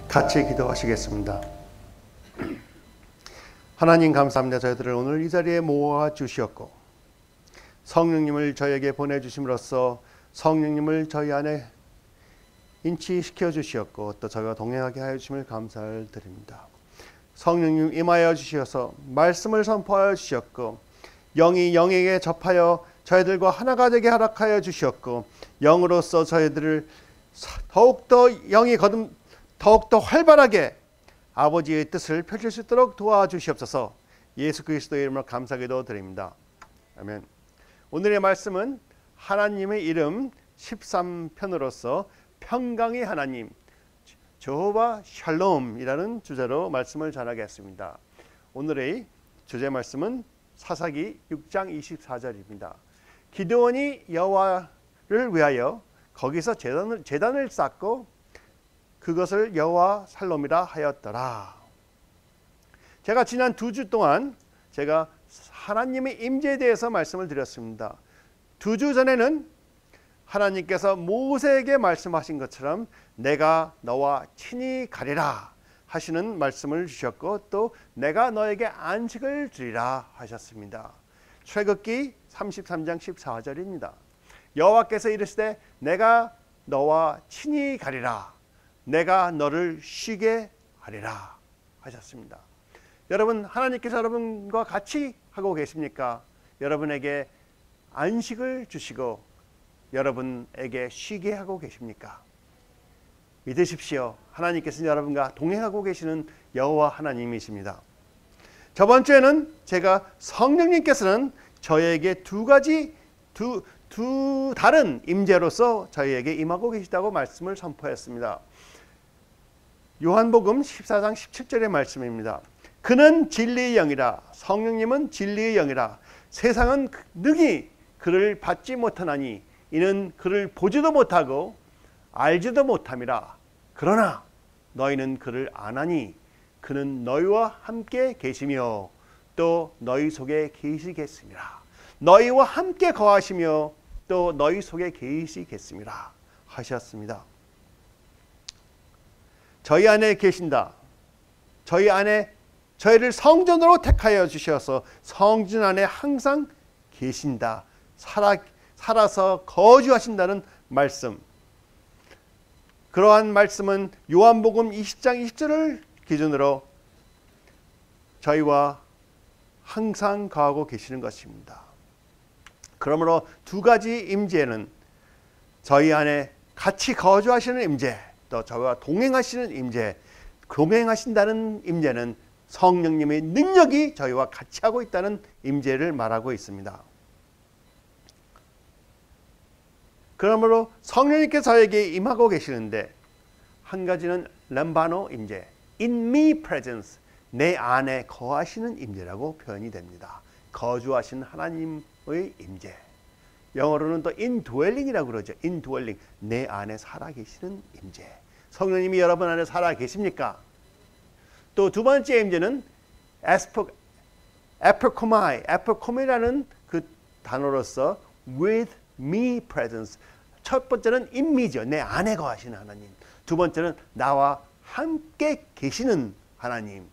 같이 기도하시겠습니다. 하나님 감사합니다. 저희들을 오늘 이 자리에 모아 주시었고 성령님을 저에게 보내주심으로써 성령님을 저희 안에 인치시켜 주시었고 또 저희와 동행하게 하여 주심을 감사를 드립니다. 성령님 임하여 주셔서 말씀을 선포하여 주셨고 영이 영에게 접하여 저희들과 하나가 되게 허락하여 주셨고 영으로서 저희들을 더욱더 영이 더욱더 활발하게 아버지의 뜻을 펼칠 수 있도록 도와주시옵소서. 예수 그리스도의 이름으로 감사기도 드립니다. 아멘. 오늘의 말씀은 하나님의 이름 13편으로서 평강의 하나님 여호와 샬롬이라는 주제로 말씀을 전하겠습니다. 오늘의 주제 말씀은 사사기 6장 24절입니다. 기드온이 여호와를 위하여 거기서 제단을 쌓고 그것을 여호와 샬롬이라 하였더라. 제가 지난 2주 동안 제가 하나님의 임재에 대해서 말씀을 드렸습니다. 2주 전에는 하나님께서 모세에게 말씀하신 것처럼 내가 너와 친히 가리라 하시는 말씀을 주셨고 또 내가 너에게 안식을 주리라 하셨습니다. 출애굽기 33장 14절입니다. 여호와께서 이르시되 내가 너와 친히 가리라 내가 너를 쉬게 하리라 하셨습니다. 여러분 하나님께서 여러분과 같이 하고 계십니까? 여러분에게 안식을 주시고 여러분에게 쉬게 하고 계십니까? 믿으십시오. 하나님께서는 여러분과 동행하고 계시는 여호와 하나님이십니다. 저번 주에는 제가 성령님께서는 저에게 두 다른 임재로서 저희에게 임하고 계시다고 말씀을 선포했습니다. 요한복음 14장 17절의 말씀입니다. 그는 진리의 영이라 성령님은 진리의 영이라 세상은 능히 그를 받지 못하나니 이는 그를 보지도 못하고 알지도 못함이라. 그러나 너희는 그를 아나니 그는 너희와 함께 계시며 또 너희 속에 계시겠습니다. 너희와 함께 거하시며 또 너희 속에 계시겠습니다 하셨습니다. 저희 안에 계신다. 저희 안에 저희를 성전으로 택하여 주셔서 성전 안에 항상 계신다. 살아서 거주하신다는 말씀. 그러한 말씀은 요한복음 20장 20절을 기준으로 저희와 항상 거하고 계시는 것입니다. 그러므로 두 가지 임재는 저희 안에 같이 거주하시는 임재, 또 저희와 동행하시는 임재, 동행하신다는 임재는 성령님의 능력이 저희와 같이 하고 있다는 임재를 말하고 있습니다. 그러므로 성령님께서 저에게 임하고 계시는데 한 가지는 람바노 임재, in me presence, 내 안에 거하시는 임재라고 표현이 됩니다. 거주하신 하나님의 임재. 영어로는 또 indwelling이라고 그러죠. indwelling, 내 안에 살아계시는 임재. 성령님이 여러분 안에 살아계십니까? 또 두 번째 임재는 에프코마이라는 그 단어로서 with me presence. 첫 번째는 in me죠. 내 안에 거하시는 하나님. 두 번째는 나와 함께 계시는 하나님.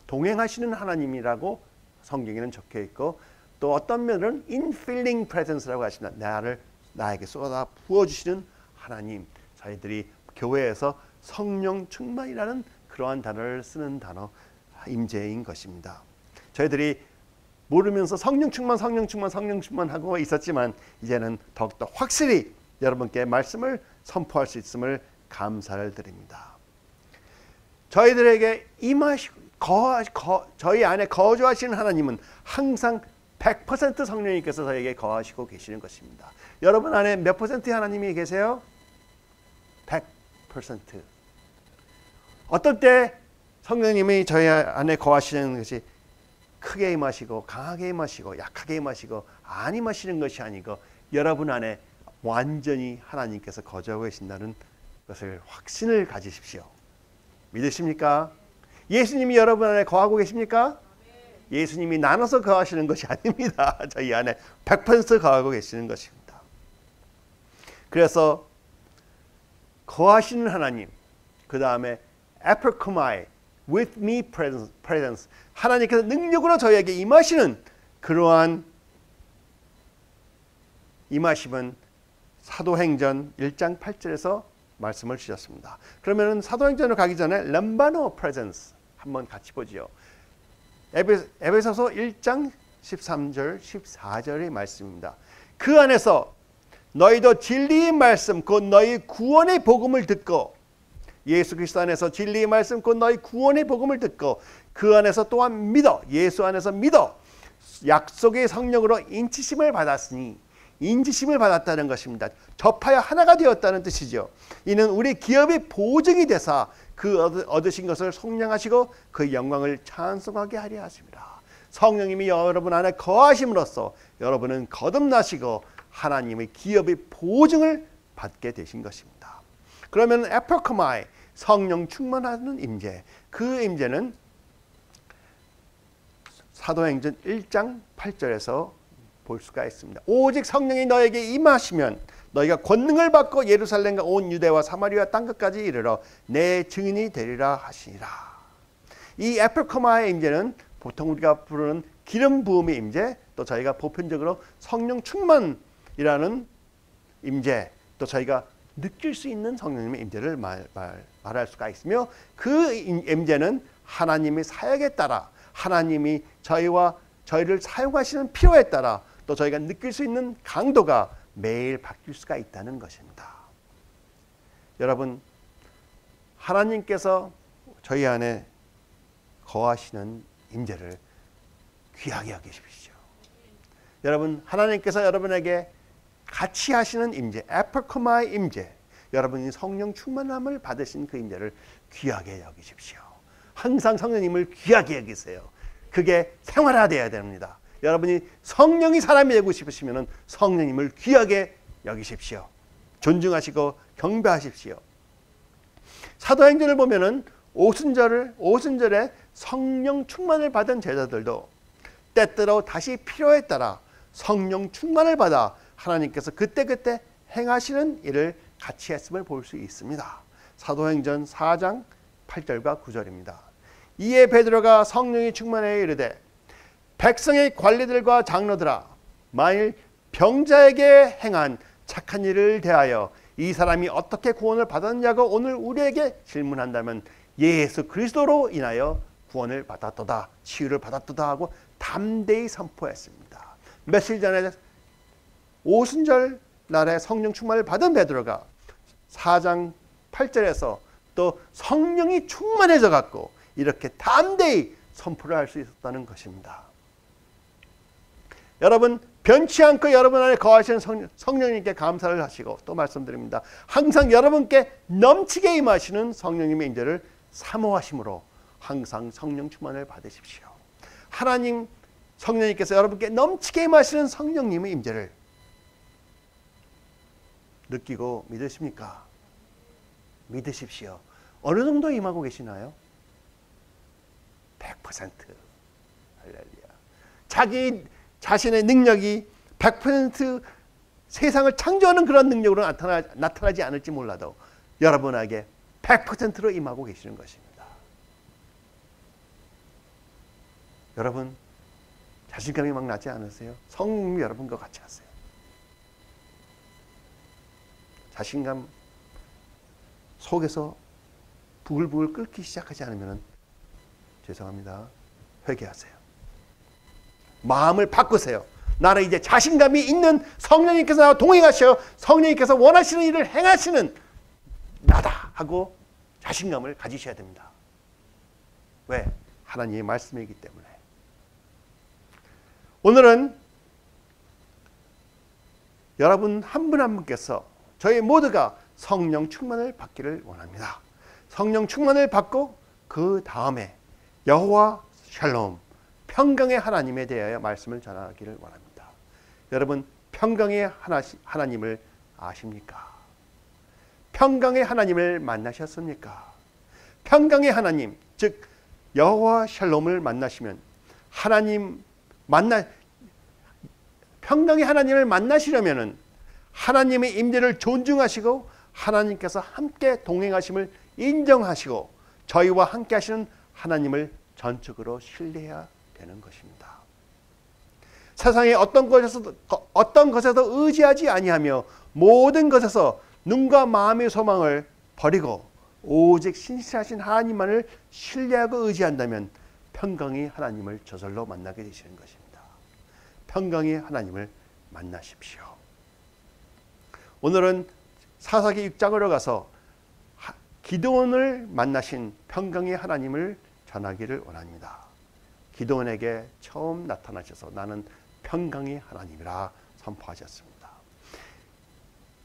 동행하시는 하나님이라고 성경에는 적혀 있고 또 어떤 면은 infilling presence라고 하신다. 나에게 쏟아 부어주시는 하나님. 저희들이 교회에서 성령 충만이라는 그러한 단어를 쓰는 단어 임재인 것입니다. 저희들이 모르면서 성령 충만 하고 있었지만 이제는 더욱더 확실히 여러분께 말씀을 선포할 수 있음을 감사를 드립니다. 저희들에게 임하시고 저희 안에 거주하시는 하나님은 항상 100% 성령님께서 저에게 거하시고 계시는 것입니다. 여러분 안에 몇 퍼센트의 하나님이 계세요? 100%. 어떤 때 성령님이 저희 안에 거하시는 것이 크게 임하시고 강하게 임하시고 약하게 임하시고 안 임하시는 것이 아니고 여러분 안에 완전히 하나님께서 거주하고 계신다는 것을 확신을 가지십시오. 믿으십니까? 예수님이 여러분 안에 거하고 계십니까? 예수님이 나눠서 거하시는 것이 아닙니다. 저희 안에 100% 거하고 계시는 것입니다. 그래서 거하시는 하나님, 그 다음에 에프코마이 with me presence 하나님께서 능력으로 저희에게 임하시는 그러한 임하심은 사도행전 1장 8절에서 말씀을 주셨습니다. 그러면 사도행전으로 가기 전에 람바노 프레젠스 한번 같이 보지요. 에베소서 1장 13절 14절의 말씀입니다. 그 안에서 너희도 진리의 말씀 곧 너희 구원의 복음을 듣고 예수 그리스도 안에서 진리의 말씀 곧 너희 구원의 복음을 듣고 그 안에서 또한 믿어 예수 안에서 믿어 약속의 성령으로 인치심을 받았으니 인지심을 받았다는 것입니다. 접하여 하나가 되었다는 뜻이죠. 이는 우리 기업의 보증이 되사 그 얻으신 것을 속량하시고 그 영광을 찬송하게 하려 하십니다. 성령님이 여러분 안에 거하심으로써 여러분은 거듭나시고 하나님의 기업의 보증을 받게 되신 것입니다. 그러면 에퍼커마이 성령 충만하는 임재, 그 임재는 사도행전 1장 8절에서 볼 수가 있습니다. 오직 성령이 너에게 임하시면 너희가 권능을 받고 예루살렘과 온 유대와 사마리아 땅끝까지 이르러 내 증인이 되리라 하시니라. 이 에퍼커마의 임재는 보통 우리가 부르는 기름 부음의 임재, 또 저희가 보편적으로 성령 충만이라는 임재, 또 저희가 느낄 수 있는 성령님의 임재를 말할 수가 있으며 그 임재는 하나님의 사역에 따라 하나님이 저희를 사용하시는 필요에 따라 또 저희가 느낄 수 있는 강도가 매일 바뀔 수가 있다는 것입니다. 여러분, 하나님께서 저희 안에 거하시는 임재를 귀하게 여기십시오. 여러분, 하나님께서 여러분에게 같이 하시는 임재, 에퍼커마의 임재, 여러분이 성령 충만함을 받으신 그 임재를 귀하게 여기십시오. 항상 성령님을 귀하게 여기세요. 그게 생활화되어야 됩니다. 여러분이 성령이 사람이 되고 싶으시면 성령님을 귀하게 여기십시오. 존중하시고 경배하십시오. 사도행전을 보면은 오순절에 성령 충만을 받은 제자들도 때때로 다시 필요에 따라 성령 충만을 받아 하나님께서 그때그때 행하시는 일을 같이 했음을 볼 수 있습니다. 사도행전 4장 8절과 9절입니다. 이에 베드로가 성령이 충만하여 이르되 백성의 관리들과 장로들아 만일 병자에게 행한 착한 일을 대하여 이 사람이 어떻게 구원을 받았냐고 오늘 우리에게 질문한다면 예수 그리스도로 인하여 구원을 받았도다, 치유를 받았도다 하고 담대히 선포했습니다. 며칠 전에 오순절 날에 성령 충만을 받은 베드로가 4장 8절에서 또 성령이 충만해져 갖고 이렇게 담대히 선포를 할 수 있었다는 것입니다. 여러분, 변치 않고 여러분 안에 거하시는 성령님께 감사를 하시고 또 말씀드립니다. 항상 여러분께 넘치게 임하시는 성령님의 인재를 사모하심으로 항상 성령 충만을 받으십시오. 하나님 성령님께서 여러분께 넘치게 임하시는 성령님의 임재를 느끼고 믿으십니까? 믿으십시오. 어느 정도 임하고 계시나요? 100%. 할렐루야. 자기 자신의 능력이 100% 세상을 창조하는 그런 능력으로 나타나지 않을지 몰라도 여러분에게 100%로 임하고 계시는 것입니다. 여러분, 자신감이 막 나지 않으세요? 성령님이 여러분과 같이 하세요. 자신감 속에서 부글부글 끓기 시작하지 않으면 죄송합니다. 회개하세요. 마음을 바꾸세요. 나는 이제 자신감이 있는 성령님께서 나와 동행하셔 성령님께서 원하시는 일을 행하시는 나다 하고 자신감을 가지셔야 됩니다. 왜? 하나님의 말씀이기 때문에. 오늘은 여러분 한 분 한 분께서 저희 모두가 성령 충만을 받기를 원합니다. 성령 충만을 받고 그 다음에 여호와 샬롬 평강의 하나님에 대하여 말씀을 전하기를 원합니다. 여러분, 평강의 하나님을 아십니까? 평강의 하나님을 만나셨습니까? 평강의 하나님, 즉 여호와 샬롬을 만나시면 평강의 하나님을 만나시려면은 하나님의 임재를 존중하시고 하나님께서 함께 동행하심을 인정하시고 저희와 함께 하시는 하나님을 전적으로 신뢰해야 되는 것입니다. 세상의 어떤 것에도 의지하지 아니하며 모든 것에서 눈과 마음의 소망을 버리고 오직 신실하신 하나님만을 신뢰하고 의지한다면 평강의 하나님을 저절로 만나게 되시는 것입니다. 평강의 하나님을 만나십시오. 오늘은 사사기 6장으로 가서 기드온을 만나신 평강의 하나님을 전하기를 원합니다. 기드온에게 처음 나타나셔서 나는 평강의 하나님이라 선포하셨습니다.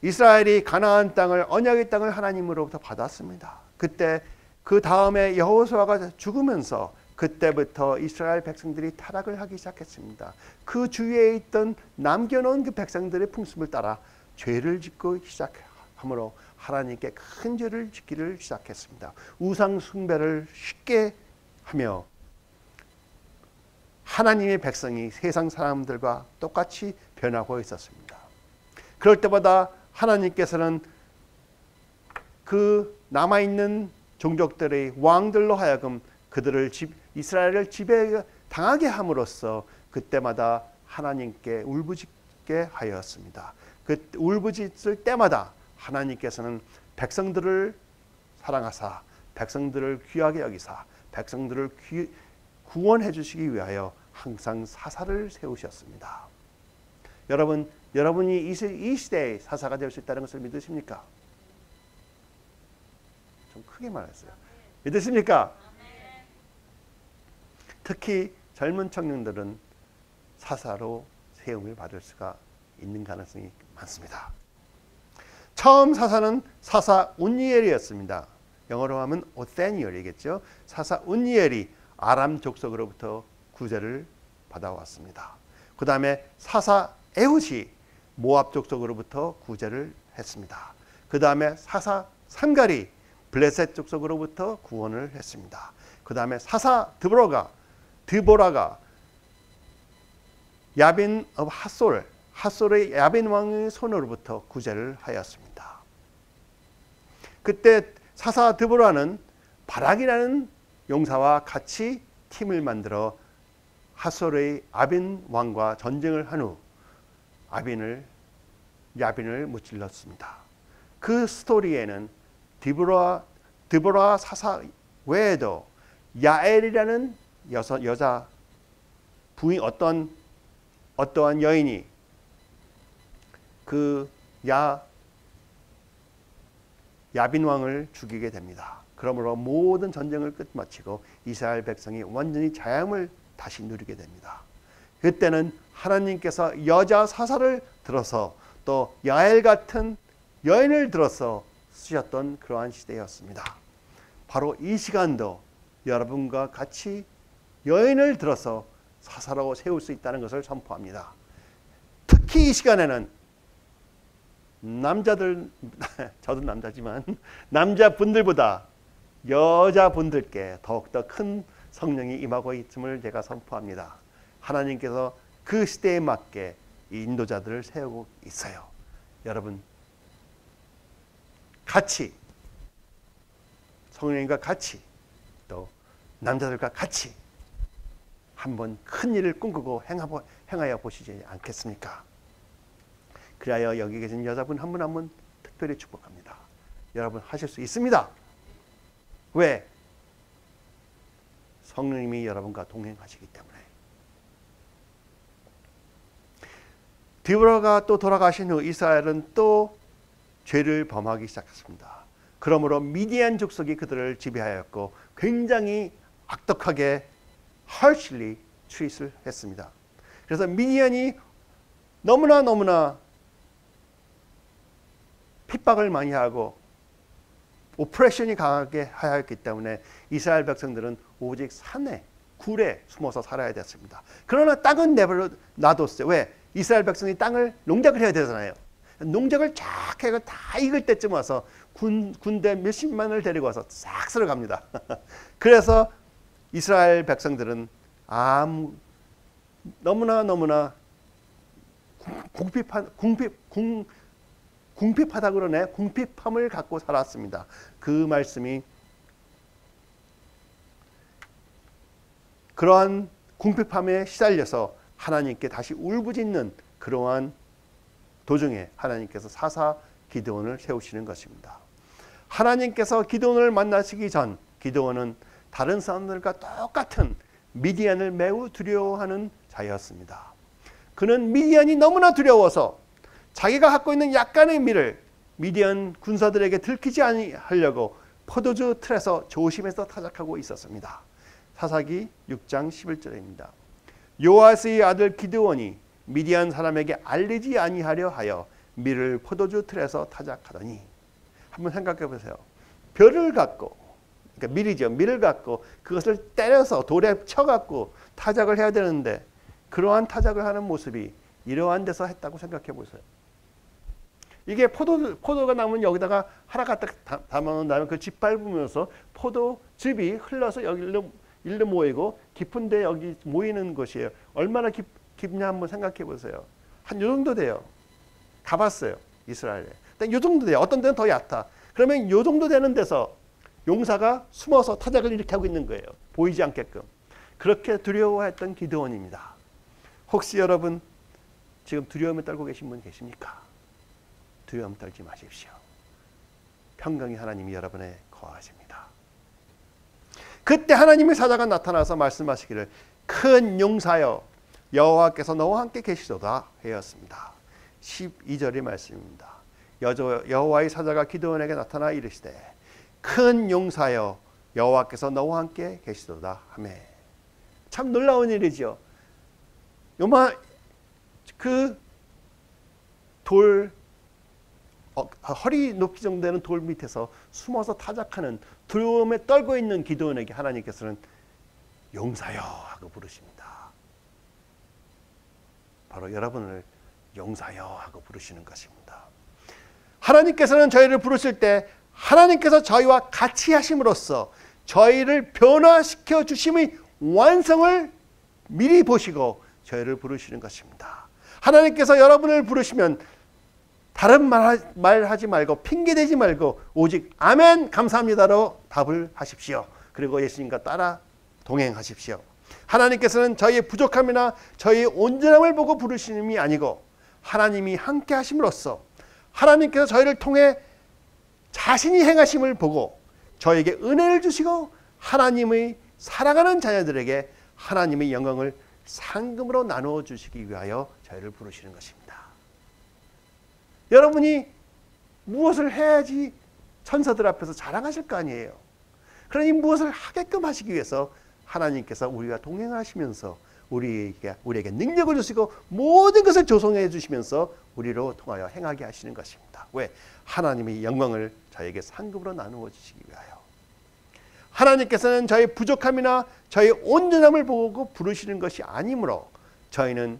이스라엘이 가나안 땅을 언약의 땅을 하나님으로부터 받았습니다. 그때 그 다음에 여호수아가 죽으면서 그때부터 이스라엘 백성들이 타락을 하기 시작했습니다. 그 주위에 있던 남겨놓은 그 백성들의 풍습을 따라 죄를 짓고 시작함으로 하나님께 큰 죄를 짓기를 시작했습니다. 우상 숭배를 쉽게 하며 하나님의 백성이 세상 사람들과 똑같이 변하고 있었습니다. 그럴 때마다 하나님께서는 그 남아있는 종족들의 왕들로 하여금 그들을 이스라엘을 지배 당하게 함으로써 그때마다 하나님께 울부짖게 하였습니다. 그 울부짖을 때마다 하나님께서는 백성들을 사랑하사 백성들을 귀하게 여기사 백성들을 구원해 주시기 위하여 항상 사사를 세우셨습니다. 여러분이 이 시대의 사사가 될 수 있다는 것을 믿으십니까? 좀 크게 말했어요. 믿으십니까? 특히 젊은 청년들은 사사로 세움을 받을 수가 있는 가능성이 많습니다. 처음 사사는 사사 운니엘이었습니다. 영어로 하면 오세니얼이겠죠. 사사 운니엘이 아람 족속으로부터 구제를 받아왔습니다. 그 다음에 사사 에훗이 모압 족속으로부터 구제를 했습니다. 그 다음에 사사 삼갈이 블레셋 족속으로부터 구원을 했습니다. 그 다음에 사사 드보라가 야빈 핫솔의 야빈 왕의 손으로부터 구제를 하였습니다. 그때 사사 드보라는 바락이라는 용사와 같이 팀을 만들어 핫솔의 아빈 왕과 전쟁을 한 후 야빈을 무찔렀습니다. 그 스토리에는 드보라 사사 외에도 야엘이라는 여자 부인 어떠한 여인이 그 야빈 왕을 죽이게 됩니다. 그러므로 모든 전쟁을 끝마치고 이스라엘 백성이 완전히 자유함을 다시 누리게 됩니다. 그때는 하나님께서 여자 사사를 들어서 또 야엘 같은 여인을 들어서 쓰셨던 그러한 시대였습니다. 바로 이 시간도 여러분과 같이 여인을 들어서 사사로 세울 수 있다는 것을 선포합니다. 특히 이 시간에는 남자들, 저도 남자지만 남자분들보다 여자분들께 더욱더 큰 성령이 임하고 있음을 제가 선포합니다. 하나님께서 그 시대에 맞게 인도자들을 세우고 있어요. 여러분 같이 성령님과 같이 또 남자들과 같이 한번 큰 일을 꿈꾸고 행하여 보시지 않겠습니까? 그리하여 여기 계신 여자분 한 분 한 분 특별히 축복합니다. 여러분 하실 수 있습니다. 왜? 성령님이 여러분과 동행하시기 때문에. 디보라가 또 돌아가신 후 이스라엘은 또 죄를 범하기 시작했습니다. 그러므로 미디안 족속이 그들을 지배하였고 굉장히 악독하게 harshly treat을 했습니다. 그래서 미디안이 너무나 핍박을 많이 하고 오프레션이 강하게 하였기 때문에 이스라엘 백성들은 오직 산에 굴에 숨어서 살아야 됐습니다. 그러나 땅은 내버려 놔뒀어요. 왜? 이스라엘 백성이 땅을 농작을 해야 되잖아요. 농작을 쫙 해서 다 익을 때쯤 와서 군대 몇십만을 데리고 와서 싹 쓸어갑니다. 그래서 이스라엘 백성들은 너무나 궁핍하다 그러네. 궁핍함을 갖고 살았습니다. 그 말씀이 그러한 궁핍함에 시달려서 하나님께 다시 울부짖는 그러한 도중에 하나님께서 사사 기드온을 세우시는 것입니다. 하나님께서 기드온을 만나시기 전 기드온은 다른 사람들과 똑같은 미디안을 매우 두려워하는 자였습니다. 그는 미디안이 너무나 두려워서 자기가 갖고 있는 약간의 밀을 미디안 군사들에게 들키지 않으려고 포도주 틀에서 조심해서 타작하고 있었습니다. 사사기 6장 11절입니다. 요아스의 아들 기드온이 미디안 사람에게 알리지 아니하려 하여 밀을 포도주 틀에서 타작하더니, 한번 생각해 보세요. 벼를 갖고, 그러니까 밀이죠. 밀을 갖고 그것을 때려서 돌에 쳐갖고 타작을 해야 되는데 그러한 타작을 하는 모습이 이러한 데서 했다고 생각해 보세요. 이게 포도가 나면 여기다가 하나 갖다 담아놓은 다음에 그 집 밟으면서 포도즙이 흘러서 여기로 모이고 깊은데 여기 모이는 것이에요. 얼마나 깊냐 한번 생각해 보세요. 한 요 정도 돼요. 가봤어요. 이스라엘에. 근데 요 정도 돼요. 어떤 데는 더 얕아. 그러면 요 정도 되는 데서 용사가 숨어서 타작을 이렇게 하고 있는 거예요. 보이지 않게끔. 그렇게 두려워했던 기드온입니다. 혹시 여러분 지금 두려움에 떨고 계신 분 계십니까? 두려움 떨지 마십시오. 평강의 하나님이 여러분에 거하십니다. 그때 하나님의 사자가 나타나서 말씀하시기를 큰 용사여 여호와께서 너와 함께 계시도다 하였습니다. 12절의 말씀입니다. 여호와의 사자가 기드온에게 나타나 이르시되 큰 용사여 여호와께서 너와 함께 계시도다 하며. 참 놀라운 일이죠. 요마 그 돌 허리 높이 정도 되는 돌 밑에서 숨어서 타작하는 두려움에 떨고 있는 기드온에게 하나님께서는 용사여 하고 부르십니다. 바로 여러분을 용사여 하고 부르시는 것입니다. 하나님께서는 저희를 부르실 때 하나님께서 저희와 같이 하심으로써 저희를 변화시켜 주심의 완성을 미리 보시고 저희를 부르시는 것입니다. 하나님께서 여러분을 부르시면 다른 말 하지 말고 핑계대지 말고 오직 아멘 감사합니다로 답을 하십시오. 그리고 예수님과 따라 동행하십시오. 하나님께서는 저희의 부족함이나 저희의 온전함을 보고 부르시님이 아니고 하나님이 함께 하심으로써 하나님께서 저희를 통해 자신이 행하심을 보고 저에게 은혜를 주시고 하나님의 사랑하는 자녀들에게 하나님의 영광을 상금으로 나누어 주시기 위하여 저희를 부르시는 것입니다. 여러분이 무엇을 해야지 천사들 앞에서 자랑하실 거 아니에요. 그러니 무엇을 하게끔 하시기 위해서 하나님께서 우리와 동행하시면서 우리에게 능력을 주시고 모든 것을 조성해 주시면서 우리로 통하여 행하게 하시는 것입니다. 왜? 하나님의 영광을 저에게 상급으로 나누어 주시기 위하여. 하나님께서는 저희 부족함이나 저희 온전함을 보고 부르시는 것이 아니므로 저희는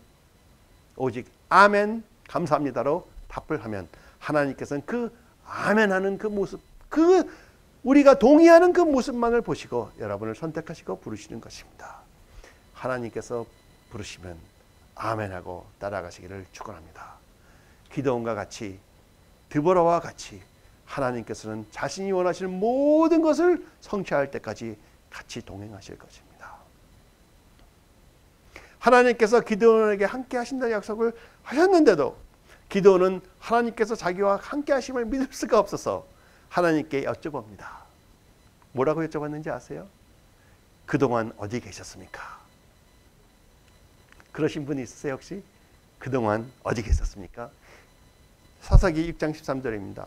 오직 아멘 감사합니다로 답을 하면 하나님께서는 그 아멘하는 그 모습, 그 우리가 동의하는 그 모습만을 보시고 여러분을 선택하시고 부르시는 것입니다. 하나님께서 부르시면 아멘하고 따라가시기를 축원합니다. 기드온과 같이 드보라와 같이 하나님께서는 자신이 원하시는 모든 것을 성취할 때까지 같이 동행하실 것입니다. 하나님께서 기드온에게 함께 하신다는 약속을 하셨는데도 기드온은 하나님께서 자기와 함께 하심을 믿을 수가 없어서 하나님께 여쭤봅니다. 뭐라고 여쭤봤는지 아세요? 그동안 어디 계셨습니까? 그러신 분이 있으세요 혹시? 그동안 어디 계셨습니까? 사사기 6장 13절입니다.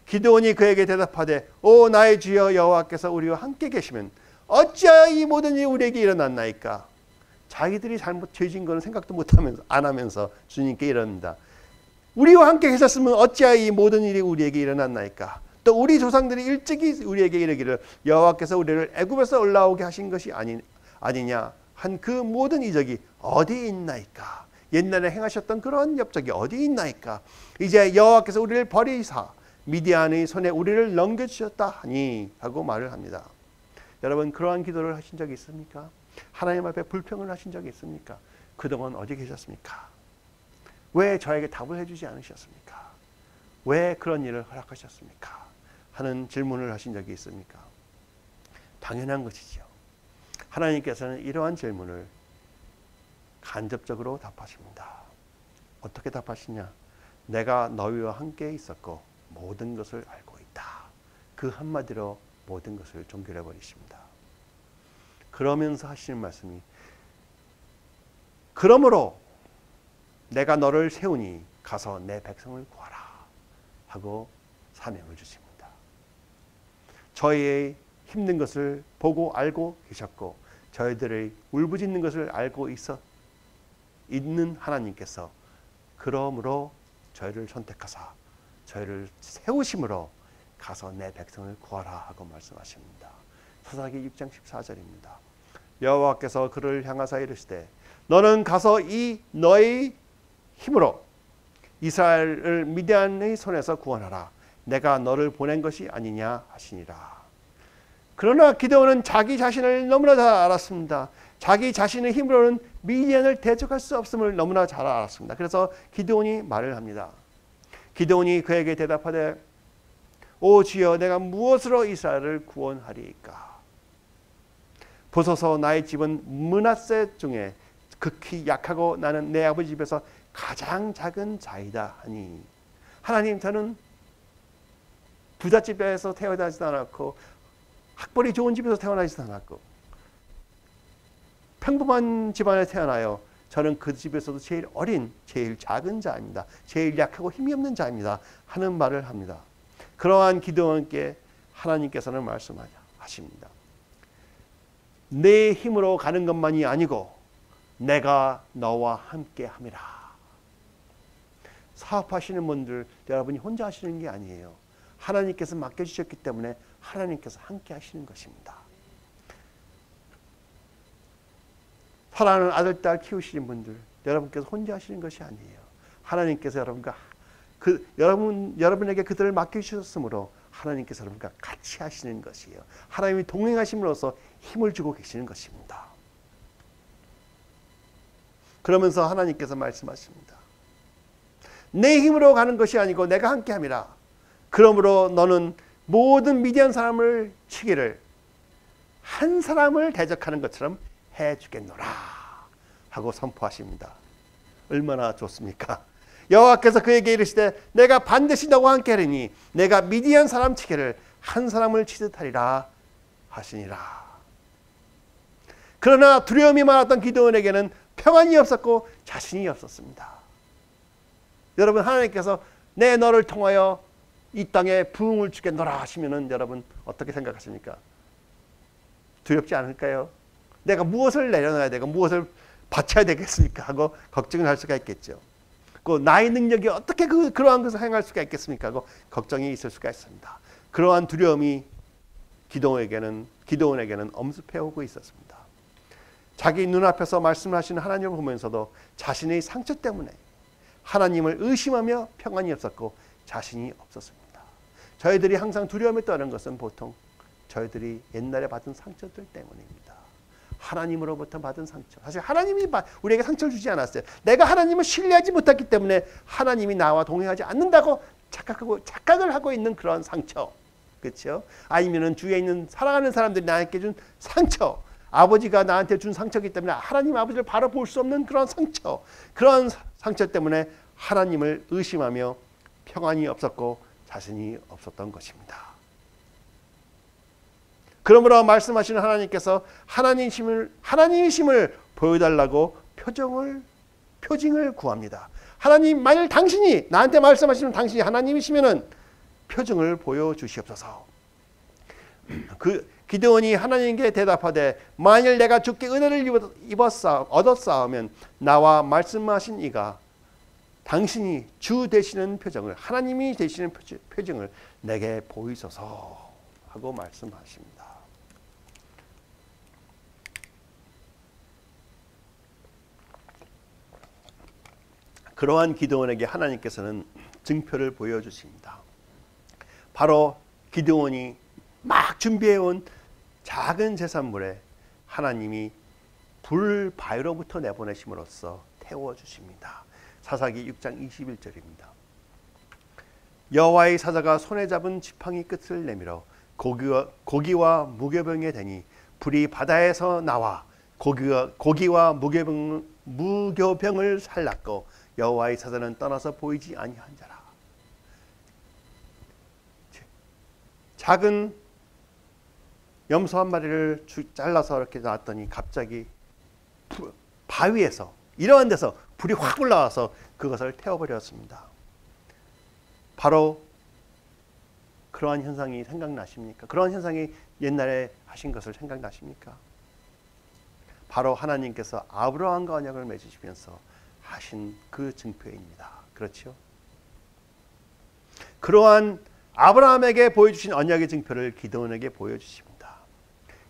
기드온이 그에게 대답하되 오 나의 주여 여호와께서 우리와 함께 계시면 어찌하여 이 모든 일이 우리에게 일어났나이까? 자기들이 죄진 거는 생각도 안 하면서 주님께 이릅니다. 우리와 함께 계셨으면 어찌하여 이 모든 일이 우리에게 일어났나이까? 또 우리 조상들이 일찍이 우리에게 이르기를 여호와께서 우리를 애굽에서 올라오게 하신 것이 아니냐 한 그 모든 이적이 어디 있나이까? 옛날에 행하셨던 그런 엽적이 어디 있나이까? 이제 여호와께서 우리를 버리사 미디안의 손에 우리를 넘겨주셨다 하니 하고 말을 합니다. 여러분 그러한 기도를 하신 적이 있습니까? 하나님 앞에 불평을 하신 적이 있습니까? 그동안 어디 계셨습니까? 왜 저에게 답을 해주지 않으셨습니까? 왜 그런 일을 허락하셨습니까? 하는 질문을 하신 적이 있습니까? 당연한 것이죠. 하나님께서는 이러한 질문을 간접적으로 답하십니다. 어떻게 답하시냐? 내가 너희와 함께 있었고 모든 것을 알고 있다. 그 한마디로 모든 것을 종결해 버리십니다. 그러면서 하시는 말씀이 그러므로 내가 너를 세우니 가서 내 백성을 구하라 하고 사명을 주십니다. 저희의 힘든 것을 보고 알고 계셨고 저희들의 울부짖는 것을 알고 있는 하나님께서 그러므로 저희를 선택하사 저희를 세우심으로 가서 내 백성을 구하라 하고 말씀하십니다. 사사기 6장 14절입니다. 여호와께서 그를 향하사 이르시되 너는 가서 이 너의 힘으로 이스라엘을 미디안의 손에서 구원하라. 내가 너를 보낸 것이 아니냐 하시니라. 그러나 기드온은 자기 자신을 너무나 잘 알았습니다. 자기 자신의 힘으로는 미디안을 대적할 수 없음을 너무나 잘 알았습니다. 그래서 기드온이 말을 합니다. 기드온이 그에게 대답하되 오 주여 내가 무엇으로 이스라엘을 구원하리이까? 보소서 나의 집은 므낫세 중에 극히 약하고 나는 내 아버지 집에서 가장 작은 자이다 하니 하나님 저는 부잣집에서 태어나지도 않았고 학벌이 좋은 집에서 태어나지도 않았고 평범한 집안에 태어나요. 저는 그 집에서도 제일 어린 제일 작은 자입니다. 제일 약하고 힘이 없는 자입니다. 하는 말을 합니다. 그러한 기드온께 하나님께서는 말씀하십니다. 내 힘으로 가는 것만이 아니고 내가 너와 함께 함이라. 사업하시는 분들 여러분이 혼자 하시는 게 아니에요. 하나님께서 맡겨주셨기 때문에 하나님께서 함께 하시는 것입니다. 사랑하는 아들, 딸 키우시는 분들 여러분께서 혼자 하시는 것이 아니에요. 하나님께서 여러분과 여러분에게 그들을 맡겨주셨으므로 하나님께서 여러분과 같이 하시는 것이에요. 하나님이 동행하심으로써 힘을 주고 계시는 것입니다. 그러면서 하나님께서 말씀하십니다. 내 힘으로 가는 것이 아니고 내가 함께함이라. 그러므로 너는 모든 미디안 사람을 치기를 한 사람을 대적하는 것처럼 해주겠노라 하고 선포하십니다. 얼마나 좋습니까? 여호와께서 그에게 이르시되 내가 반드시 너와 함께하리니 내가 미디안 사람 치기를 한 사람을 치듯 하리라 하시니라. 그러나 두려움이 많았던 기드온에게는 평안이 없었고 자신이 없었습니다. 여러분 하나님께서 내 너를 통하여 이 땅에 부흥을 주겠노라 하시면은 여러분 어떻게 생각하십니까? 두렵지 않을까요? 내가 무엇을 내려놔야 되고 무엇을 바쳐야 되겠습니까? 하고 걱정을 할 수가 있겠죠. 그 나의 능력이 어떻게 그러한 것을 행할 수가 있겠습니까? 하고 걱정이 있을 수가 있습니다. 그러한 두려움이 기드온에게는 엄습해 오고 있었습니다. 자기 눈앞에서 말씀하시는 하나님을 보면서도 자신의 상처 때문에 하나님을 의심하며 평안이 없었고 자신이 없었습니다. 저희들이 항상 두려움에 떠는 것은 보통 저희들이 옛날에 받은 상처들 때문입니다. 하나님으로부터 받은 상처. 사실 하나님이 우리에게 상처를 주지 않았어요. 내가 하나님을 신뢰하지 못했기 때문에 하나님이 나와 동행하지 않는다고 착각을 하고 있는 그런 상처. 그렇죠? 아니면은 주위에 있는 사랑하는 사람들이 나에게 준 상처. 아버지가 나한테 준 상처이기 때문에 하나님 아버지를 바로 볼 수 없는 그런 상처. 그런 상처 때문에 하나님을 의심하며 평안이 없었고 자신이 없었던 것입니다. 그러므로 말씀하시는 하나님께서 하나님이심을 보여달라고 표징을 구합니다. 하나님 만일 당신이 나한테 말씀하시는 당신이 하나님이시면은 표징을 보여주시옵소서. 기드온이 하나님께 대답하되 만일 내가 주께 은혜를 얻었사오면 나와 말씀하신 이가 당신이 주 되시는 표징을 하나님이 되시는 표징을 내게 보이소서 하고 말씀하십니다. 그러한 기드온에게 하나님께서는 증표를 보여주십니다. 바로 기드온이 막 준비해온 작은 제산물에 하나님이 불 바위로부터 내보내심으로써 태워주십니다. 사사기 6장 21절입니다. 여호와의 사자가 손에 잡은 지팡이 끝을 내밀어 고기와 무교병에 대니 불이 바다에서 나와 고기와 무교병을 살랐고 여호와의 사자는 떠나서 보이지 아니한 자라. 작은 염소 한 마리를 잘라서 이렇게 놨더니 갑자기 바위에서 이러한 데서 불이 확 올라와서 그것을 태워버렸습니다. 바로 그러한 현상이 생각나십니까? 그러한 현상이 옛날에 하신 것을 생각나십니까? 바로 하나님께서 아브라함과 언약을 맺으시면서 하신 그 증표입니다. 그렇죠? 그러한 아브라함에게 보여주신 언약의 증표를 기드온에게 보여주십니다.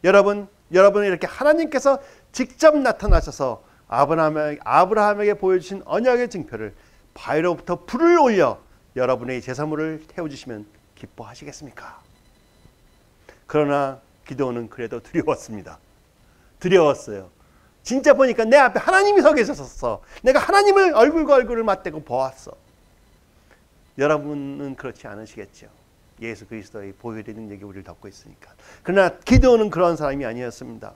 여러분은 이렇게 하나님께서 직접 나타나셔서 아브라함에게 보여주신 언약의 증표를 바위로부터 불을 올려 여러분의 제사물을 태워주시면 기뻐하시겠습니까? 그러나 기드온은 그래도 두려웠습니다. 두려웠어요. 진짜 보니까 내 앞에 하나님이 서 계셨었어. 내가 하나님을 얼굴과 얼굴을 맞대고 보았어. 여러분은 그렇지 않으시겠죠. 예수 그리스도의 보혈의 능력이 우리를 덮고 있으니까. 그러나 기드온은 그런 사람이 아니었습니다.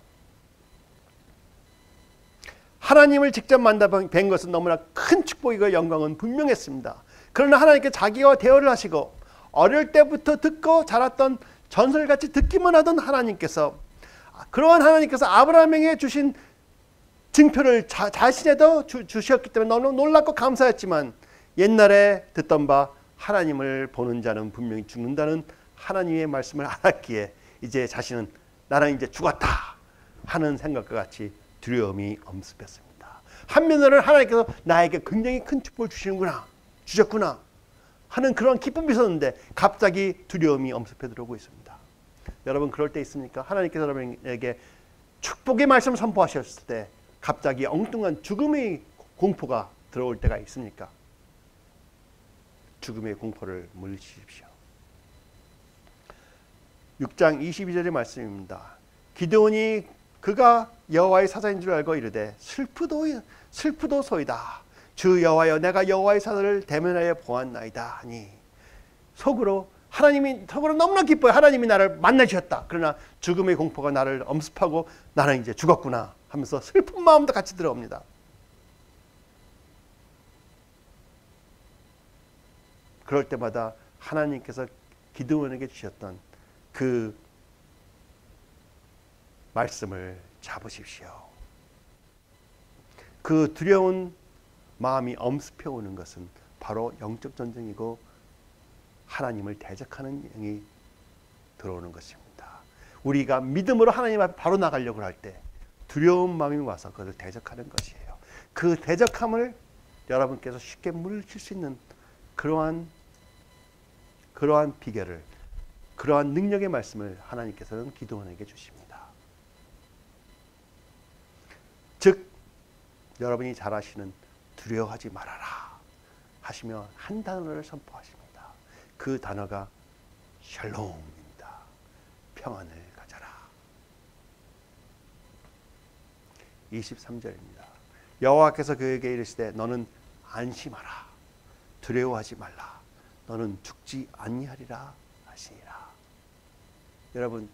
하나님을 직접 만나뵌 것은 너무나 큰 축복이고 영광은 분명했습니다. 그러나 하나님께 자기와 대화를 하시고 어릴 때부터 듣고 자랐던 전설같이 듣기만 하던 하나님께서 그러한 하나님께서 아브라함에게 주신 증표를 자신에도 주셨기 때문에 너무 놀랍고 감사했지만 옛날에 듣던 바 하나님을 보는 자는 분명히 죽는다는 하나님의 말씀을 알았기에 이제 자신은 나는 이제 죽었다 하는 생각과 같이 두려움이 엄습했습니다. 한면으로는 하나님께서 나에게 굉장히 큰 축복을 주셨구나 하는 그런 기쁨이 있었는데 갑자기 두려움이 엄습해 들어오고 있습니다. 여러분 그럴 때 있습니까? 하나님께서 여러분에게 축복의 말씀을 선포하셨을 때 갑자기 엉뚱한 죽음의 공포가 들어올 때가 있습니까? 죽음의 공포를 물리치십시오. 6장 22절의 말씀입니다. 기드온이 그가 여호와의 사자인 줄 알고 이르되 슬프도소이다. 주 여호와여 내가 여호와의 사자를 대면하여 보았나이다 하니 속으로 너무나 기뻐요. 하나님이 나를 만나주셨다. 그러나 죽음의 공포가 나를 엄습하고 나는 이제 죽었구나 하면서 슬픈 마음도 같이 들어옵니다. 그럴 때마다 하나님께서 기드온에게 주셨던 그 말씀을 잡으십시오. 그 두려운 마음이 엄습해 오는 것은 바로 영적 전쟁이고 하나님을 대적하는 영이 들어오는 것입니다. 우리가 믿음으로 하나님 앞에 바로 나가려고 할 때 두려운 마음이 와서 그것을 대적하는 것이에요. 그 대적함을 여러분께서 쉽게 물리칠 수 있는 그러한 비결을, 그러한 능력의 말씀을 하나님께서는 기드온에게 주십니다. 즉 여러분이 잘 아시는 두려워하지 말아라 하시며 한 단어를 선포하십니다. 그 단어가 샬롬입니다. 평안을 가져라. 23절입니다. 여호와께서 그에게 이르시되 너는 안심하라. 두려워하지 말라. 너는 죽지 아니하리라 하시니라. 여러분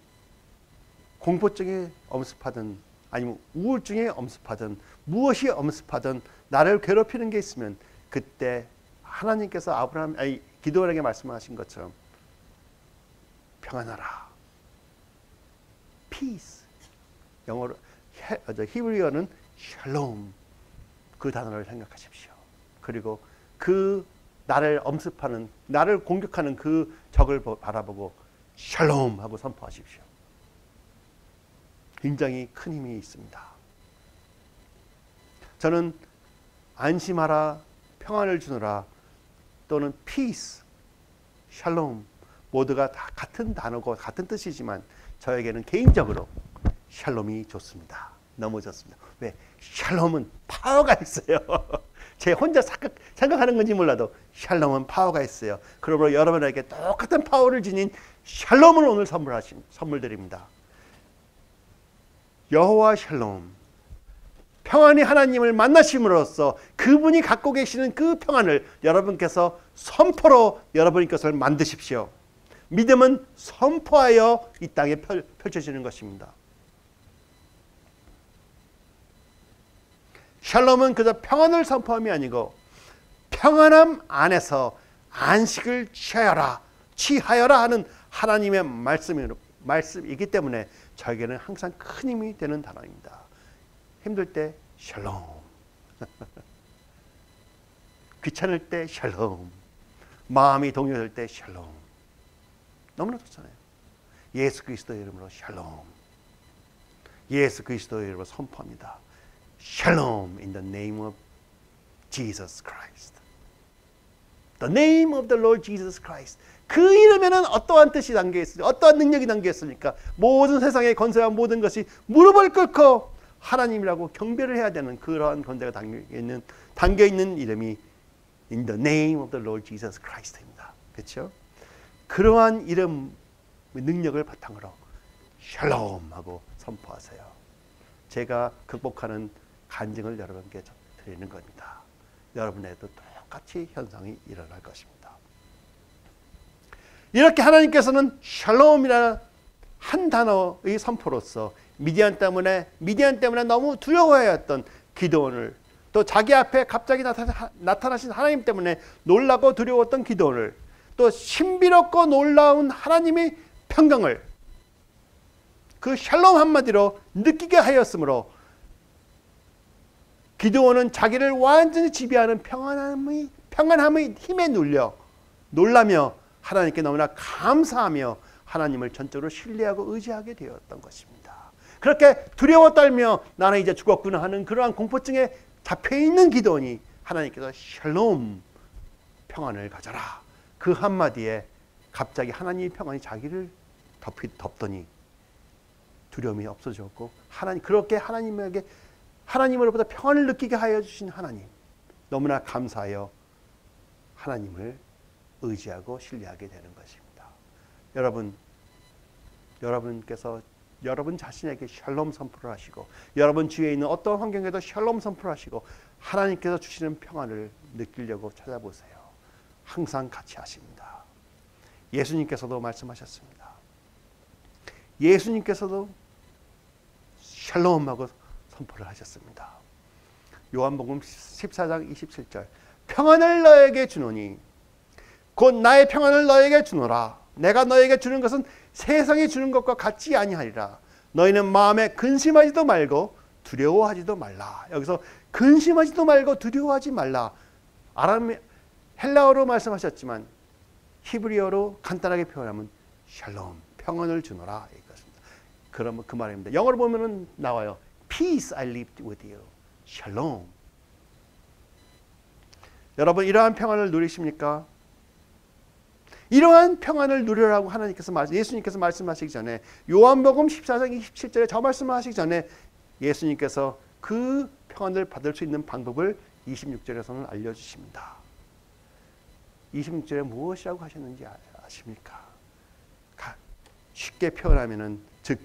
공포증에 엄습하든 아니면 우울증에 엄습하든 무엇이 엄습하든 나를 괴롭히는 게 있으면 그때 하나님께서 기드온에게 말씀하신 것처럼 평안하라. peace. 영어로 히브리어는 샬롬. 그 단어를 생각하십시오. 그리고 그 나를 엄습하는, 나를 공격하는 그 적을 바라보고 샬롬 하고 선포하십시오. 굉장히 큰 힘이 있습니다. 저는 안심하라, 평안을 주노라 또는 peace, 샬롬 모두가 다 같은 단어고 같은 뜻이지만 저에게는 개인적으로 샬롬이 좋습니다. 너무 좋습니다. 왜? 샬롬은 파워가 있어요. 제 혼자 생각하는 건지 몰라도 샬롬은 파워가 있어요. 그러므로 여러분에게 똑같은 파워를 지닌 샬롬을 오늘 선물 드립니다. 여호와 샬롬, 평안히 하나님을 만나심으로써 그분이 갖고 계시는 그 평안을 여러분께서 선포로 여러분의 것을 만드십시오. 믿음은 선포하여 이 땅에 펼쳐지는 것입니다. 샬롬은 그저 평안을 선포함이 아니고 평안함 안에서 안식을 취하여라 하는 하나님의 말씀이기 때문에 저에게는 항상 큰 힘이 되는 단어입니다. 힘들 때 샬롬, 귀찮을 때 샬롬, 마음이 동요될 때 샬롬. 너무나 좋잖아요. 예수 그리스도의 이름으로 샬롬, 예수 그리스도의 이름으로 선포합니다. 샬롬 in the name of Jesus Christ. The name of the Lord Jesus Christ. 그 이름에는 어떠한 뜻이 담겨 있습니까? 어떠한 능력이 담겨 있습니까? 모든 세상의 권세와 모든 것이 무릎을 꿇고 하나님이라고 경배를 해야 되는 그러한 권세가 담겨 있는 이름이 in the name of the Lord Jesus Christ입니다. 그렇죠? 그러한 이름 능력을 바탕으로 샬롬하고 선포하세요. 제가 극복하는 간증을 여러분께 드리는 겁니다. 여러분에도 똑같이 현상이 일어날 것입니다. 이렇게 하나님께서는 샬롬이라는 한 단어의 선포로서 미디안 때문에 너무 두려워했던 기드온을, 또 자기 앞에 갑자기 나타나신 하나님 때문에 놀라고 두려웠던 기드온을, 또 신비롭고 놀라운 하나님의 평강을 그 샬롬 한마디로 느끼게 하였으므로 기드온은 자기를 완전히 지배하는 평안함의 힘에 놀라며 하나님께 너무나 감사하며 하나님을 전적으로 신뢰하고 의지하게 되었던 것입니다. 그렇게 두려워 떨며 나는 이제 죽었구나 하는 그러한 공포증에 잡혀있는 기드온이 하나님께서 샬롬, 평안을 가져라, 그 한마디에 갑자기 하나님의 평안이 자기를 덮더니 두려움이 없어졌고, 그렇게 하나님으로부터 평안을 느끼게 하여 주신 하나님, 너무나 감사하여 하나님을 의지하고 신뢰하게 되는 것입니다. 여러분께서 여러분 자신에게 샬롬 선포를 하시고, 여러분 주위에 있는 어떤 환경에도 샬롬 선포를 하시고, 하나님께서 주시는 평안을 느끼려고 찾아보세요. 항상 같이 하십니다. 예수님께서도 말씀하셨습니다. 예수님께서도 샬롬하고 선포를 하셨습니다. 요한복음 14장 27절, 평안을 너에게 주노니 곧 나의 평안을 너에게 주노라. 내가 너에게 주는 것은 세상이 주는 것과 같지 아니하리라. 너희는 마음에 근심하지도 말고 두려워하지도 말라. 여기서 근심하지도 말고 두려워하지 말라. 헬라어로 말씀하셨지만 히브리어로 간단하게 표현하면 샬롬, 평안을 주노라 이것입니다. 그러면 그 말입니다. 영어로 보면은 나와요. Peace I leave with you. 샬롬. 여러분 이러한 평안을 누리십니까? 이러한 평안을 누리라고 예수님께서 말씀하시기 전에, 요한복음 14장 27절에 저 말씀을 하시기 전에 예수님께서 그 평안을 받을 수 있는 방법을 26절에서는 알려주십니다. 26절에 무엇이라고 하셨는지 아십니까? 쉽게 표현하면은 즉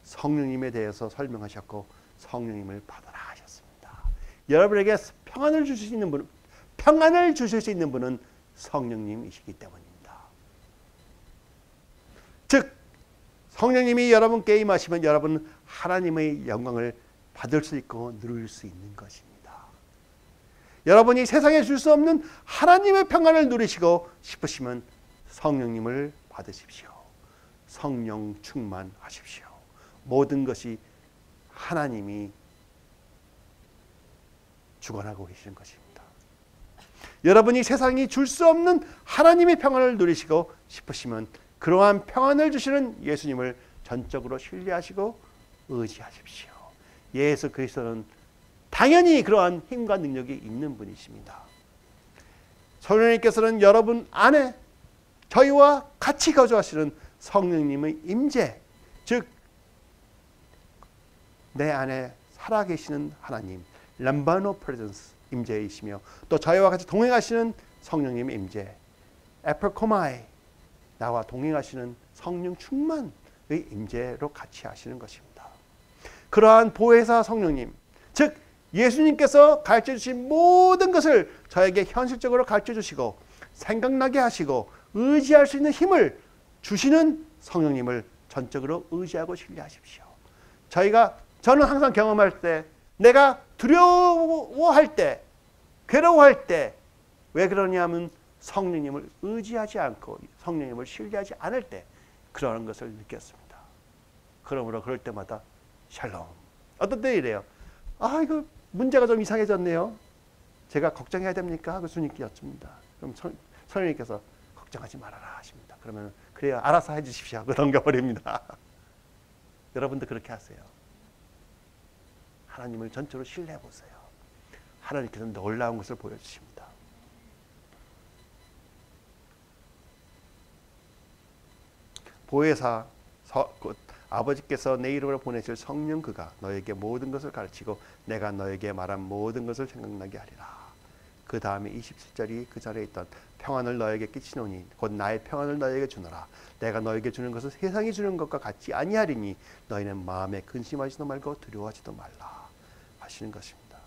성령님에 대해서 설명하셨고 성령님을 받아라 하셨습니다. 여러분에게 평안을 주실 수 있는 분은 성령님이시기 때문입니다. 즉 성령님이 여러분께 임하시면 여러분은 하나님의 영광을 받을 수 있고 누릴 수 있는 것입니다. 여러분이 세상에 줄 수 없는 하나님의 평안을 누리시고 싶으시면 성령님을 받으십시오. 성령 충만하십시오. 모든 것이 하나님이 주관하고 계시는 것입니다. 여러분이 세상이 줄 수 없는 하나님의 평안을 누리시고 싶으시면 그러한 평안을 주시는 예수님을 전적으로 신뢰하시고 의지하십시오. 예수 그리스도는 당연히 그러한 힘과 능력이 있는 분이십니다. 성령님께서는 여러분 안에 저희와 같이 거주하시는 성령님의 임재, 즉 내 안에 살아계시는 하나님, 람바노 프레젠스 임재이시며, 또 저희와 같이 동행하시는 성령님의 임재, 에프코마이, 나와 동행하시는 성령 충만의 임재로 같이 하시는 것입니다. 그러한 보혜사 성령님, 즉 예수님께서 가르쳐 주신 모든 것을 저에게 현실적으로 가르쳐 주시고 생각나게 하시고 의지할 수 있는 힘을 주시는 성령님을 전적으로 의지하고 신뢰하십시오. 저는 항상 경험할 때, 내가 두려워할 때, 괴로워할 때, 왜 그러냐면 성령님을 의지하지 않고 성령님을 신뢰하지 않을 때 그러는 것을 느꼈습니다. 그러므로 그럴 때마다 샬롬. 어떤 때 이래요. 이거 문제가 좀 이상해졌네요. 제가 걱정해야 됩니까? 하고 주님께 여쭙니다. 그럼 성령님께서 걱정하지 말아라 하십니다. 그러면 그래요. 알아서 해주십시오 하고 넘겨버립니다. 여러분도 그렇게 하세요. 하나님을 전적으로 신뢰해 보세요. 하나님께서 놀라운 것을 보여주십니다. 보혜사 아버지께서 내 이름으로 보내실 성령 그가 너에게 모든 것을 가르치고 내가 너에게 말한 모든 것을 생각나게 하리라. 그 다음에 27절이 그 자리에 있던 평안을 너에게 끼치노니 곧 나의 평안을 너에게 주노라. 내가 너에게 주는 것은 세상이 주는 것과 같지 아니하리니 너희는 마음에 근심하지도 말고 두려워하지도 말라 하시는 것입니다.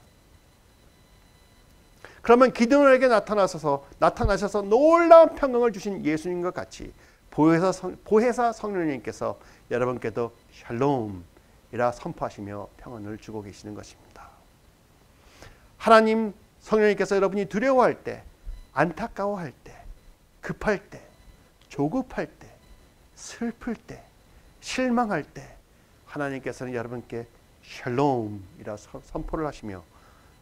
그러면 기드온에게 나타나셔서 놀라운 평강을 주신 예수님과 같이 보혜사 성령님께서 여러분께도 샬롬이라 선포하시며 평안을 주고 계시는 것입니다. 하나님 성령님께서 여러분이 두려워할 때, 안타까워할 때, 급할 때, 조급할 때, 슬플 때, 실망할 때 하나님께서는 여러분께 샬롬이라 선포를 하시며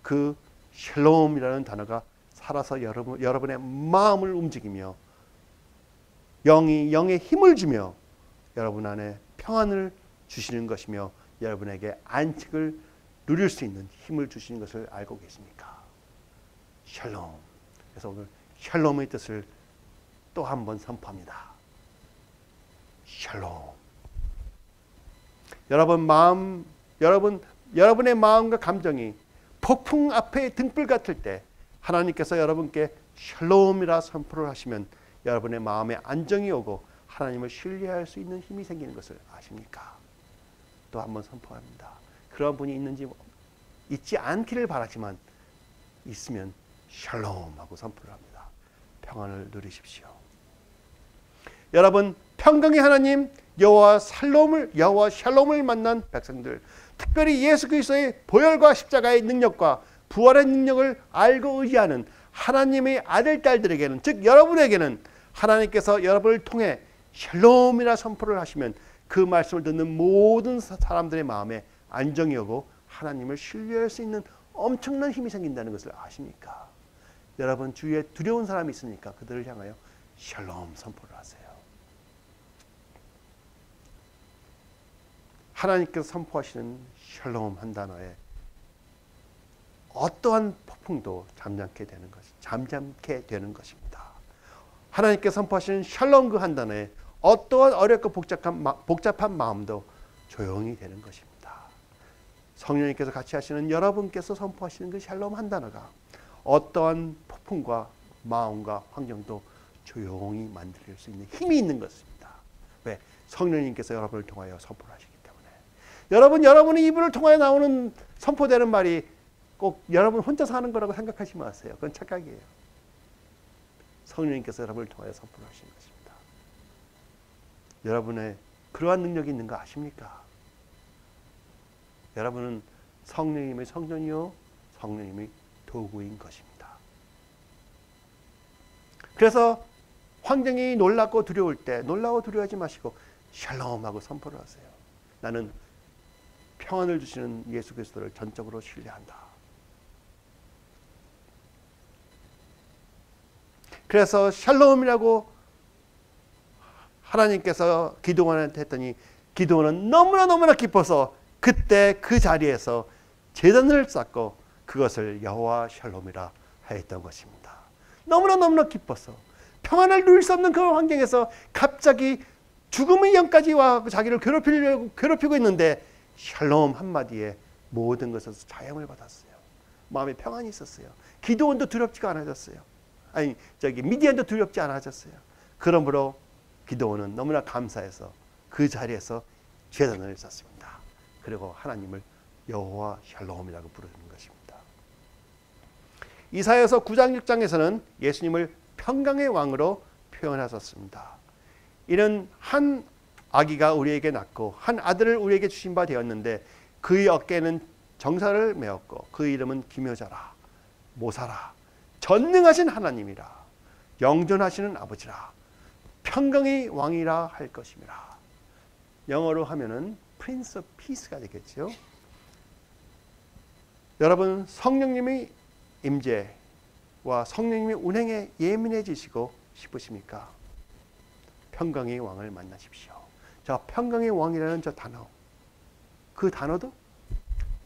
그 샬롬이라는 단어가 살아서 여러분의 마음을 움직이며 영의 힘을 주며 여러분 안에 평안을 주시는 것이며 여러분에게 안식을 누릴 수 있는 힘을 주시는 것을 알고 계십니까? 샬롬. 그래서 오늘 샬롬의 뜻을 또 한 번 선포합니다. 샬롬. 여러분의 마음과 감정이 폭풍 앞에 등불 같을 때 하나님께서 여러분께 샬롬이라 선포를 하시면 여러분의 마음에 안정이 오고 하나님을 신뢰할 수 있는 힘이 생기는 것을 아십니까? 또 한 번 선포합니다. 그런 분이 있지 않기를 바라지만 있으면 샬롬 하고 선포를 합니다. 평안을 누리십시오. 여러분, 평강의 하나님 여호와 샬롬을 만난 백성들, 특별히 예수 그리스도의 보혈과 십자가의 능력과 부활의 능력을 알고 의지하는 하나님의 아들, 딸들에게는, 즉 여러분에게는 하나님께서 여러분을 통해 샬롬이라 선포를 하시면 그 말씀을 듣는 모든 사람들의 마음에 안정이 오고 하나님을 신뢰할 수 있는 엄청난 힘이 생긴다는 것을 아십니까? 여러분 주위에 두려운 사람이 있으니까 그들을 향하여 샬롬 선포를 하세요. 하나님께서 선포하시는 샬롬 한 단어에 어떠한 폭풍도 잠잠게 되는 것입니다. 하나님께서 선포하시는 샬롬 그 한 단어에 어떠한 어렵고 복잡한 마음도 조용히 되는 것입니다. 성령님께서 같이 하시는 여러분께서 선포하시는 그 샬롬 한 단어가 어떠한 폭풍과 마음과 환경도 조용히 만들 수 있는 힘이 있는 것입니다. 왜? 성령님께서 여러분을 통하여 선포를 하시기 때문에. 여러분의 입을 통하여 나오는 선포되는 말이 꼭 여러분 혼자서 하는 거라고 생각하지 마세요. 그건 착각이에요. 성령님께서 여러분을 통하여 선포를 하시는 것입니다. 여러분의 그러한 능력이 있는 거 아십니까? 여러분은 성령님의 성전이요 성령님의 도구인 것입니다. 그래서 환경이 놀랍고 두려울 때 놀라워 두려워하지 마시고 샬롬하고 선포를 하세요. 나는 평안을 주시는 예수 그리스도를 전적으로 신뢰한다. 그래서 샬롬이라고 하나님께서 기드온한테 했더니 기드온은 너무나 기뻐서 그때 그 자리에서 제단을 쌓고 그것을 여호와 샬롬이라 하였던 것입니다. 너무나 기뻐서 평안을 누릴 수 없는 그 환경에서 갑자기 죽음의 영까지 와 자기를 괴롭히고 있는데 샬롬 한마디에 모든 것에서 자양을 받았어요. 마음에 평안이 있었어요. 기드온도 두렵지가 않아졌어요. 미디안도 두렵지 않아졌어요. 그러므로 기드온은 너무나 감사해서 그 자리에서 제단을 쌓습니다. 그리고 하나님을 여호와 샬롬이라고 부르는 것입니다. 이사야서 9장 6장에서는 예수님을 평강의 왕으로 표현하셨습니다. 이는 한 아기가 우리에게 낳고 한 아들을 우리에게 주신 바 되었는데 그의 어깨에는 정사를 메었고 그 이름은 기묘자라 모사라 전능하신 하나님이라 영존하시는 아버지라 평강의 왕이라 할 것임이라. 영어로 하면은 Prince of Peace가 되겠죠. 여러분, 성령님의 임재와 성령님의 운행에 예민해지시고 싶으십니까? 평강의 왕을 만나십시오. 저 평강의 왕이라는 저 단어, 그 단어도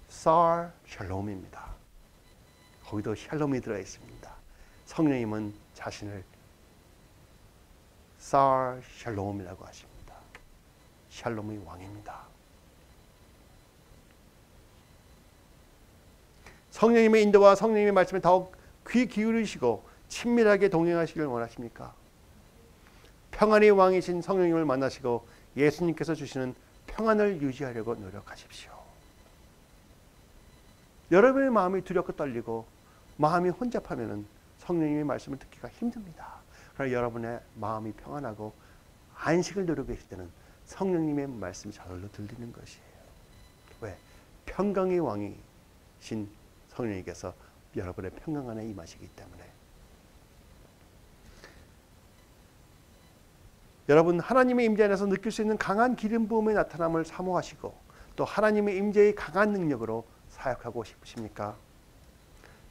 살 샬롬입니다. 거기도 샬롬이 들어 있습니다. 성령님은 자신을 살 샬롬이라고 하십니다. 샬롬의 왕입니다. 성령님의 인도와 성령님의 말씀에 더욱 귀 기울이시고 친밀하게 동행하시길 원하십니까? 평안의 왕이신 성령님을 만나시고 예수님께서 주시는 평안을 유지하려고 노력하십시오. 여러분의 마음이 두렵고 떨리고 마음이 혼잡하면 성령님의 말씀을 듣기가 힘듭니다. 그러나 여러분의 마음이 평안하고 안식을 누리고 계실 때는 성령님의 말씀이 저절로 들리는 것이에요. 왜? 평강의 왕이신 성령님께서 여러분의 평강 안에 임하시기 때문에. 여러분, 하나님의 임재 안에서 느낄 수 있는 강한 기름 부음의 나타남을 사모하시고 또 하나님의 임재의 강한 능력으로 사역하고 싶으십니까?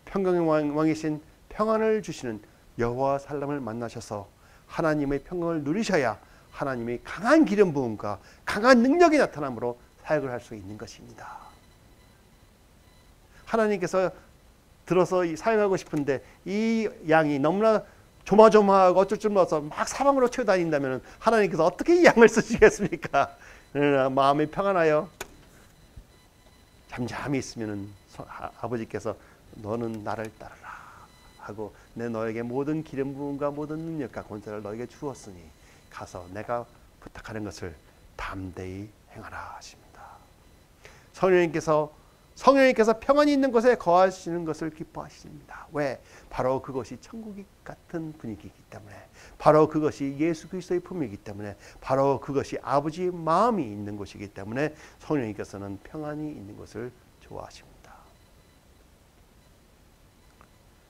평강의 왕이신 평안을 주시는 여호와 살람을 만나셔서 하나님의 평강을 누리셔야 하나님의 강한 기름 부음과 강한 능력이 나타남으로 사역을 할 수 있는 것입니다. 하나님께서 들어서 사용하고 싶은데 이 양이 너무나 조마조마하고 어쩔 줄 몰라서 막 사방으로 튀어다닌다면 하나님께서 어떻게 이 양을 쓰시겠습니까? 마음이 평안하여 잠잠히 있으면 아버지께서 너는 나를 따르라 하고 내 너에게 모든 기름 부음과 모든 능력과 권세를 너에게 주었으니 가서 내가 부탁하는 것을 담대히 행하라 하십니다. 성령님께서 평안이 있는 곳에 거하시는 것을 기뻐하십니다. 왜? 바로 그것이 천국이 같은 분위기이기 때문에, 바로 그것이 예수 그리스도의 품이기 때문에, 바로 그것이 아버지의 마음이 있는 곳이기 때문에 성령님께서는 평안이 있는 것을 좋아하십니다.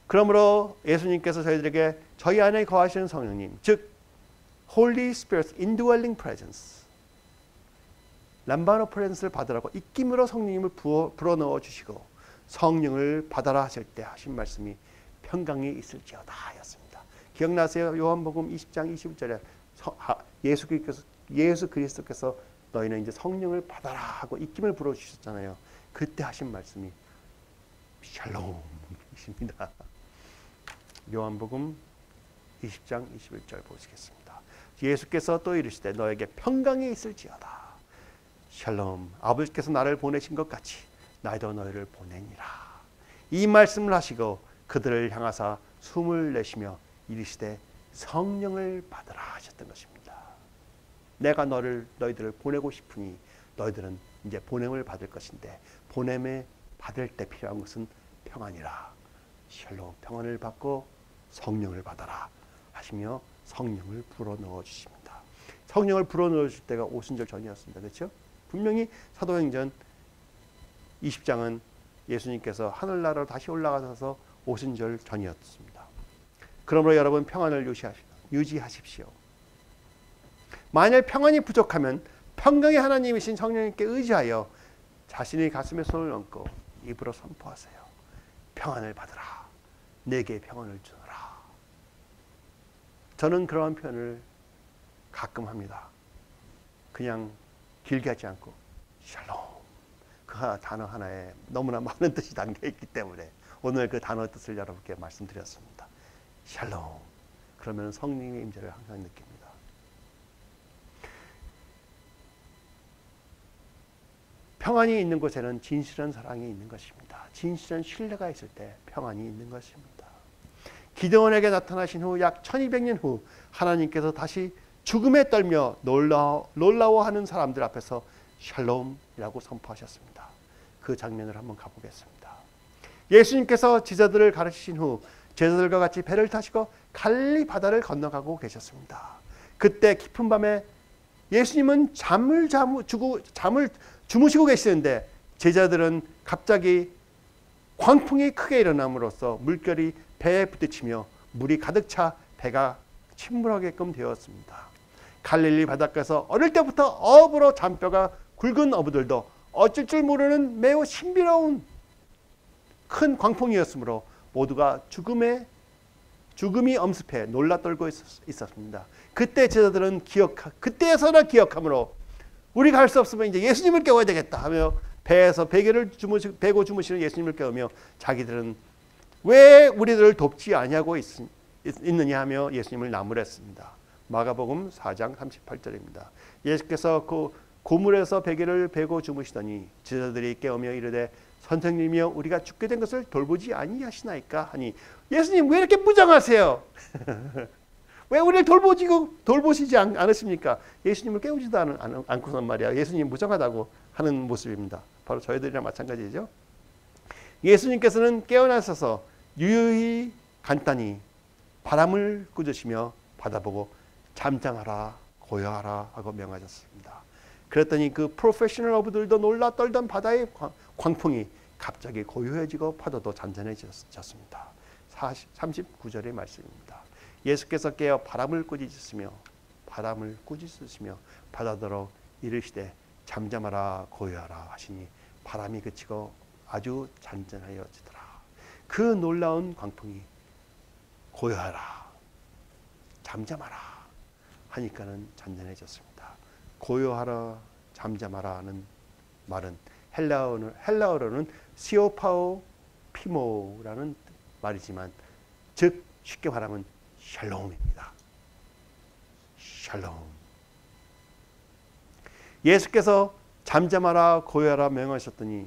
그러므로 예수님께서 저희들에게 저희 안에 거하시는 성령님, 즉 Holy Spirit's indwelling presence, 람바노 프렌스를 받으라고 입김으로 성령님을 불어넣어 주시고 성령을 받아라 하실 때 하신 말씀이 평강이 있을지어다 하였습니다. 기억나세요? 요한복음 20장 21절에 예수 그리스도께서 너희는 이제 성령을 받아라 하고 입김을 불어 주셨잖아요. 그때 하신 말씀이 샬롬이십니다. 요한복음 20장 21절 보시겠습니다. 예수께서 또 이르시되 너에게 평강이 있을지어다. 샬롬, 아버지께서 나를 보내신 것 같이 나도 너희를 보내니라. 이 말씀을 하시고 그들을 향하사 숨을 내쉬며 이르시되 성령을 받으라 하셨던 것입니다. 내가 너희들을 보내고 싶으니 너희들은 이제 보냄을 받을 것인데 보냄에 받을 때 필요한 것은 평안이라. 샬롬, 평안을 받고 성령을 받아라 하시며 성령을 불어넣어 주십니다. 성령을 불어넣어 줄 때가 오순절 전이었습니다. 그렇죠? 분명히 사도행전 20장은 예수님께서 하늘나라로 다시 올라가셔서 오순절 전이었습니다. 그러므로 여러분 평안을 유지하십시오. 만약 평안이 부족하면 평강의 하나님이신 성령님께 의지하여 자신의 가슴에 손을 얹고 입으로 선포하세요. 평안을 받으라. 내게 평안을 주노라. 저는 그러한 표현을 가끔 합니다. 그냥 길게 하지 않고 샬롬, 그 단어 하나에 너무나 많은 뜻이 담겨있기 때문에 오늘 그 단어 뜻을 여러분께 말씀드렸습니다. 샬롬, 그러면 성령의 임재를 항상 느낍니다. 평안이 있는 곳에는 진실한 사랑이 있는 것입니다. 진실한 신뢰가 있을 때 평안이 있는 것입니다. 기드온에게 나타나신 후 약 1200년 후 하나님께서 다시 죽음에 떨며 놀라워하는 사람들 앞에서 샬롬이라고 선포하셨습니다. 그 장면을 한번 가보겠습니다. 예수님께서 제자들을 가르치신 후 제자들과 같이 배를 타시고 갈릴리 바다를 건너가고 계셨습니다. 그때 깊은 밤에 예수님은 잠을 주무시고 계시는데 제자들은 갑자기 광풍이 크게 일어남으로써 물결이 배에 부딪히며 물이 가득 차 배가 침몰하게끔 되었습니다. 갈릴리 바닷가에서 어릴 때부터 어부로 잔뼈가 굵은 어부들도 어쩔 줄 모르는 매우 신비로운 큰 광풍이었으므로 모두가 죽음이 엄습해 놀라 떨고 있었습니다. 그때 제자들은 그때서나 기억함으로 우리가 할 수 없으면 이제 예수님을 깨워야 되겠다 하며 배에서 베고 주무시는 예수님을 깨우며 자기들은 왜 우리들을 돕지 아니하고 있느냐 하며 예수님을 나무랬습니다. 마가복음 4장 38절입니다. 예수께서 그 고물에서 베개를 베고 주무시더니 제자들이 깨우며 이르되 선생님이여 우리가 죽게 된 것을 돌보지 아니하시나이까 하니 예수님 왜 이렇게 무정하세요? 왜 우리를 돌보시지 않으십니까? 예수님을 깨우지도 않고선 말이야 예수님 무정하다고 하는 모습입니다. 바로 저희들이랑 마찬가지죠. 예수님께서는 깨어나셔서 유유히 간단히 바람을 꾸짖으시며 바다보고 잠잠하라 고요하라 하고 명하셨습니다. 그랬더니 그 프로페셔널 어부들도 놀라 떨던 바다의 광풍이 갑자기 고요해지고 파도도 잔잔해졌습니다. 39절의 말씀입니다. 예수께서 깨어 바람을 꾸짖으시며 바다더러 이르시되 잠잠하라 고요하라 하시니 바람이 그치고 아주 잔잔하여지더라. 그 놀라운 광풍이 고요하라 잠잠하라 하니까는 잔잔해졌습니다. 고요하라 잠잠하라는 말은 헬라어로는 시오파오 피모라는 말이지만 즉 쉽게 말하면 샬롬입니다. 샬롬. 예수께서 잠잠하라 고요하라 명하셨더니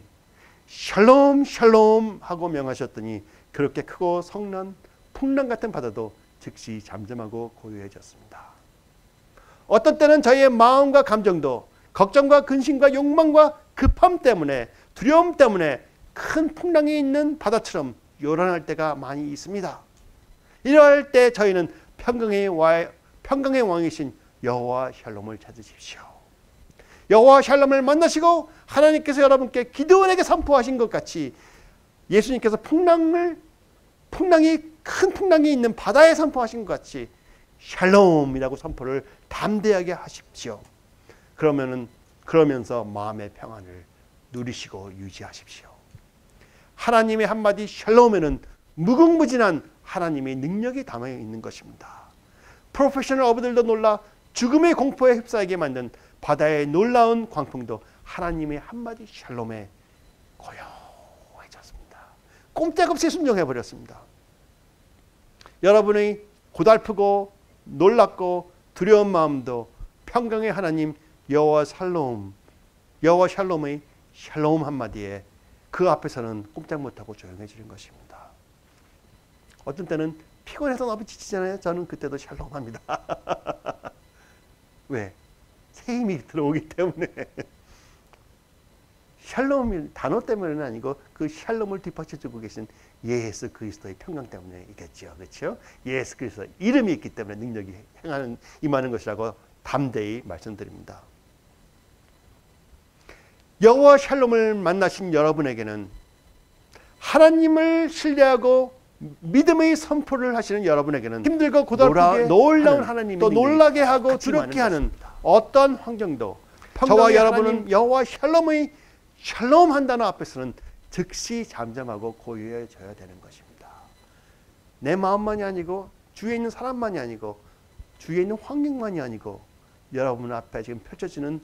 샬롬 샬롬 하고 명하셨더니 그렇게 크고 성난 풍랑 같은 바다도 즉시 잠잠하고 고요해졌습니다. 어떤 때는 저희의 마음과 감정도 걱정과 근심과 욕망과 급함 때문에 두려움 때문에 큰 풍랑이 있는 바다처럼 요란할 때가 많이 있습니다. 이럴 때 저희는 평강의 왕이신 여호와 샬롬을 찾으십시오. 여호와 샬롬을 만나시고 하나님께서 여러분께 기드온에게 선포하신 것 같이 예수님께서 큰 풍랑이 있는 바다에 선포하신 것 같이 샬롬이라고 선포를 담대하게 하십시오. 그러면서 마음의 평안을 누리시고 유지하십시오. 하나님의 한마디 샬롬에는 무궁무진한 하나님의 능력이 담아 있는 것입니다. 프로페셔널 어부들도 놀라 죽음의 공포에 휩싸이게 만든 바다의 놀라운 광풍도 하나님의 한마디 샬롬에 고요해졌습니다. 꼼짝없이 순종해버렸습니다. 여러분의 고달프고 놀랍고 두려운 마음도 평강의 하나님 여호와 샬롬의 샬롬 한마디에 그 앞에서는 꼼짝 못하고 조용해지는 것입니다. 어떤 때는 피곤해서 너무 지치잖아요. 저는 그때도 샬롬합니다. 왜? 새 힘이 들어오기 때문에. 샬롬이 단어 때문은 아니고 그 샬롬을 뒷받쳐주고 계신 예수 그리스도의 평강 때문이겠죠. 그렇죠? 예수 그리스도 이름이 있기 때문에 능력이 임하는 것이라고 담대히 말씀드립니다. 여호와 샬롬을 만나신 여러분에게는 하나님을 신뢰하고 믿음의 선포를 하시는 여러분에게는 힘들고 고달프게 놀라운 하나님이 또 놀라게 하고 두렵게 하는 어떤 환경도 저와 여러분은 여호와 샬롬의 샬롬 한 단어 앞에서는 즉시 잠잠하고 고요해져야 되는 것입니다. 내 마음만이 아니고 주위에 있는 사람만이 아니고 주위에 있는 환경만이 아니고 여러분 앞에 지금 펼쳐지는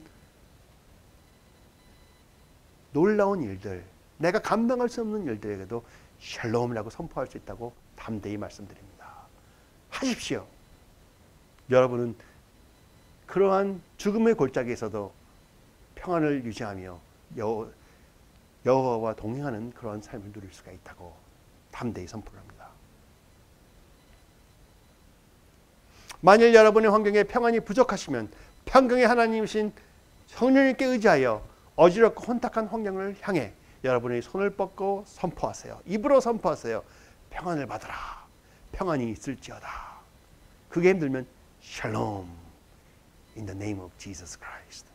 놀라운 일들, 내가 감당할 수 없는 일들에게도 샬롬이라고 선포할 수 있다고 담대히 말씀드립니다. 하십시오. 여러분은 그러한 죽음의 골짜기에서도 평안을 유지하며 여호와와 동행하는 그런 삶을 누릴 수가 있다고 담대히 선포를 합니다. 만일 여러분의 환경에 평안이 부족하시면 평강의 하나님이신 성령님께 의지하여 어지럽고 혼탁한 환경을 향해 여러분이 손을 뻗고 선포하세요. 입으로 선포하세요. 평안을 받으라. 평안이 있을지어다. 그게 힘들면 샬롬 in the name of Jesus Christ.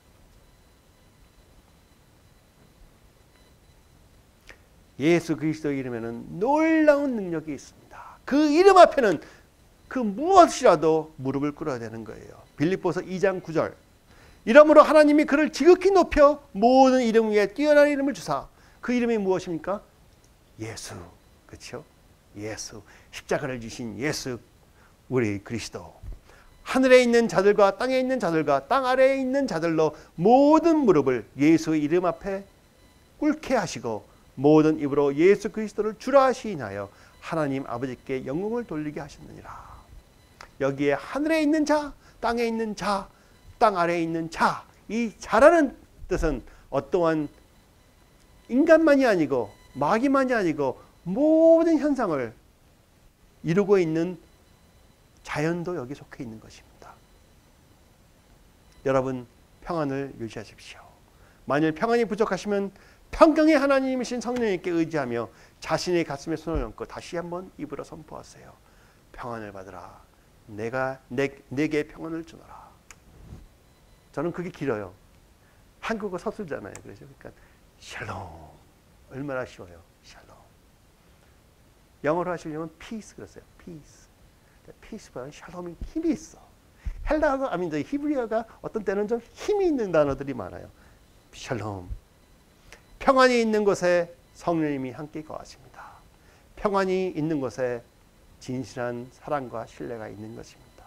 예수 그리스도의 이름에는 놀라운 능력이 있습니다. 그 이름 앞에는 그 무엇이라도 무릎을 꿇어야 되는 거예요. 빌립보서 2장 9절. 이러므로 하나님이 그를 지극히 높여 모든 이름 위에 뛰어난 이름을 주사. 그 이름이 무엇입니까? 예수. 그렇죠? 예수. 십자가를 지신 예수 우리 그리스도. 하늘에 있는 자들과 땅에 있는 자들과 땅 아래에 있는 자들로 모든 무릎을 예수의 이름 앞에 꿇게 하시고 모든 입으로 예수 그리스도를 주라 하시나요 하나님 아버지께 영광을 돌리게 하셨느니라. 여기에 하늘에 있는 자, 땅에 있는 자, 땅 아래에 있는 자, 이 자라는 뜻은 어떠한 인간만이 아니고 마귀만이 아니고 모든 현상을 이루고 있는 자연도 여기 속해 있는 것입니다. 여러분 평안을 유지하십시오. 만일 평안이 부족하시면 평강의 하나님이신 성령님께 의지하며 자신의 가슴에 손을 얹고 다시 한번 입으로 선포하세요. 평안을 받으라. 내게 평안을 주노라. 저는 그게 길어요. 한국어 서술잖아요. 그래서 그러니까 샬롬. 얼마나 쉬워요. 샬롬. 영어로 하시려면 peace 그랬어요. peace. peace보다는 샬롬이 힘이 있어. 헬라어가 히브리어가 어떤 때는 좀 힘이 있는 단어들이 많아요. 샬롬. 평안이 있는 곳에 성령님이 함께 거하십니다. 평안이 있는 곳에 진실한 사랑과 신뢰가 있는 것입니다.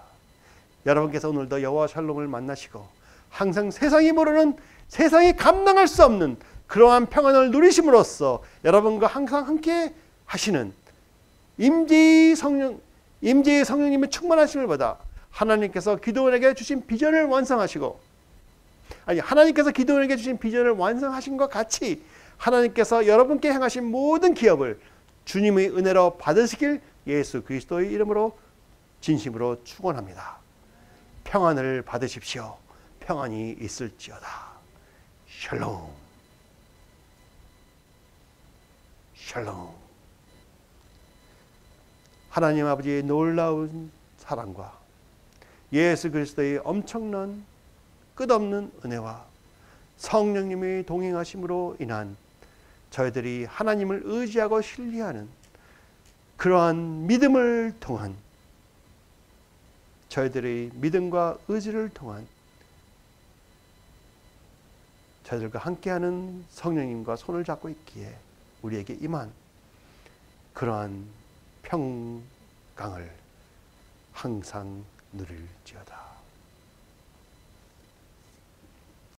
여러분께서 오늘도 여호와 샬롬을 만나시고 항상 세상이 모르는, 세상이 감당할 수 없는 그러한 평안을 누리심으로써 여러분과 항상 함께 하시는 임재의 성령님의 충만하심을 받아 하나님께서 기도원에게 주신 비전을 완성하시고, 하나님께서 기도원에게 주신 비전을 완성하신 것 같이 하나님께서 여러분께 행하신 모든 기업을 주님의 은혜로 받으시길 예수 그리스도의 이름으로 진심으로 축원합니다. 평안을 받으십시오. 평안이 있을지어다. 샬롬. 샬롬. 하나님 아버지의 놀라운 사랑과 예수 그리스도의 엄청난 끝없는 은혜와 성령님의 동행하심으로 인한 저희들이 하나님을 의지하고 신뢰하는 그러한 믿음을 통한, 저희들의 믿음과 의지를 통한 저희들과 함께하는 성령님과 손을 잡고 있기에 우리에게 임한 그러한 평강을 항상 누릴지어다.